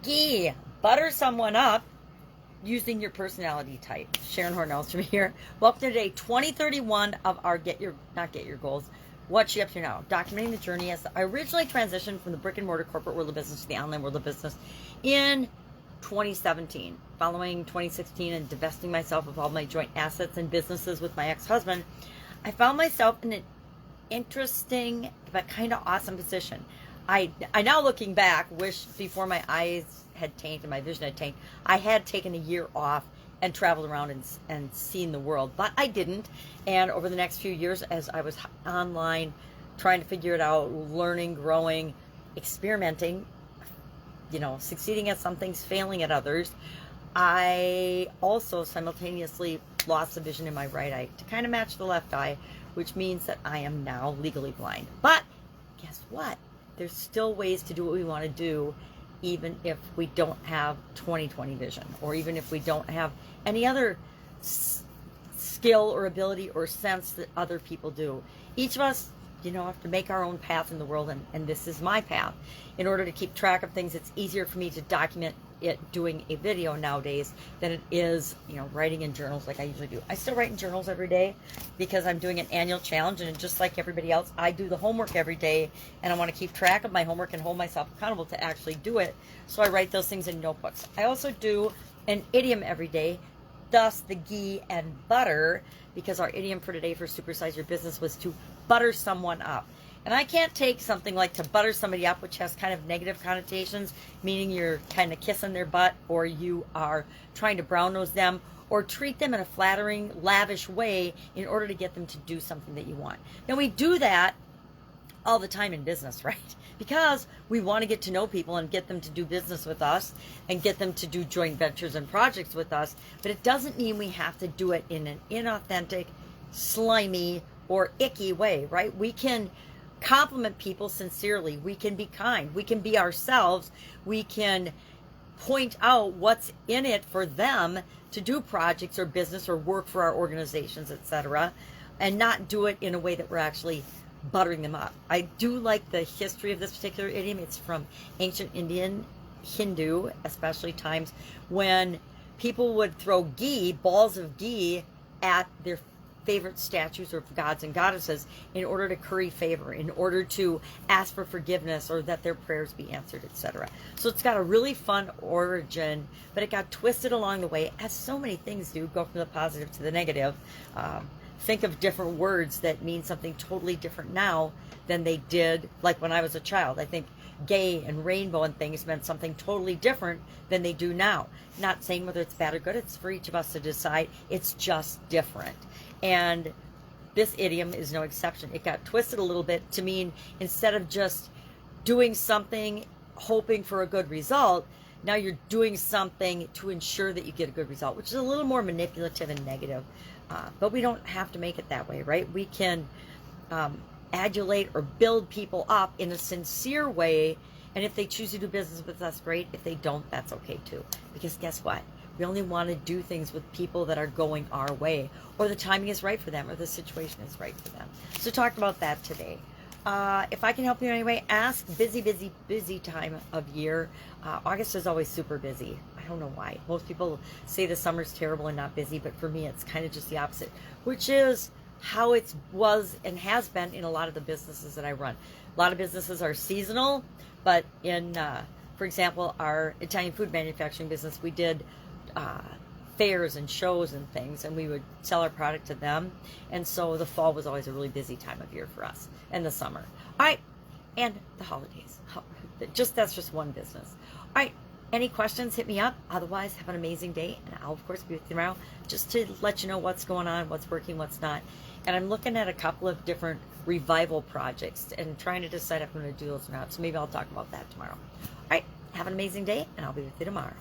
Ghee, butter someone up using your personality type. Sharon Horne-Ellstrom here. Welcome to day 2031 of our not get your goals, what you up to now. Documenting the journey as I originally transitioned from the brick and mortar corporate world of business to the online world of business in 2017. Following 2016 and divesting myself of all my joint assets and businesses with my ex-husband, I found myself in an interesting but kind of awesome position. I now, looking back, wish before my eyes had tanked and my vision had tanked, I had taken a year off and traveled around and seen the world, but I didn't. And over the next few years, as I was online trying to figure it out, learning, growing, experimenting, succeeding at some things, failing at others, I also simultaneously lost the vision in my right eye to kind of match the left eye, which means that I am now legally blind. But guess what? There's still ways to do what we want to do, even if we don't have 20/20 vision, or even if we don't have any other skill or ability or sense that other people do. Each of us, have to make our own path in the world, and this is my path. In order to keep track of things, it's easier for me to document it doing a video nowadays than it is, writing in journals like I usually do. I still write in journals every day because I'm doing an annual challenge, and just like everybody else, I do the homework every day, and I want to keep track of my homework and hold myself accountable to actually do it. So I write those things in notebooks. I also do an idiom every day, thus the ghee and butter, because our idiom for today for Supersize Your Business was to butter someone up. And I can't take something like to butter somebody up, which has kind of negative connotations, meaning you're kind of kissing their butt, or you are trying to brown nose them, or treat them in a flattering, lavish way in order to get them to do something that you want. Now, we do that all the time in business, right? Because we want to get to know people and get them to do business with us and get them to do joint ventures and projects with us. But it doesn't mean we have to do it in an inauthentic, slimy, or icky way, right? We can compliment people sincerely. We can be kind. We can be ourselves. We can point out what's in it for them to do projects or business or work for our organizations, etc., and not do it in a way that we're actually buttering them up. I do like the history of this particular idiom. It's from ancient Indian, Hindu, especially times when people would throw ghee, balls of ghee, at their favorite statues or gods and goddesses in order to curry favor, in order to ask for forgiveness or that their prayers be answered, etc. So it's got a really fun origin, but it got twisted along the way, as so many things do, go from the positive to the negative. Think of different words that mean something totally different now than they did like when I was a child. I think gay and rainbow and things meant something totally different than they do now. Not saying whether it's bad or good, it's for each of us to decide. It's just different. And this idiom is no exception. It got twisted a little bit to mean, instead of just doing something hoping for a good result, now you're doing something to ensure that you get a good result, which is a little more manipulative and negative. But we don't have to make it that way, right? We can adulate or build people up in a sincere way. And if they choose to do business with us, great. If they don't, that's okay too. Because guess what? We only want to do things with people that are going our way, or the timing is right for them, or the situation is right for them. So talked about that today. If I can help you in any way, ask. Busy time of year. August is always super busy. I don't know why. Most people say the summer's terrible and not busy, but for me it's kind of just the opposite, which is how it was and has been in a lot of the businesses that I run. A lot of businesses are seasonal, but in, for example, our Italian food manufacturing business, we did fairs and shows and things, and we would sell our product to them. And so the fall was always a really busy time of year for us, and the summer. All right, and the holidays. That's just one business. All right, any questions, hit me up. Otherwise, have an amazing day, and I'll, of course, be with you tomorrow just to let you know what's going on, what's working, what's not. And I'm looking at a couple of different revival projects and trying to decide if I'm going to do those or not. So maybe I'll talk about that tomorrow. All right, have an amazing day, and I'll be with you tomorrow.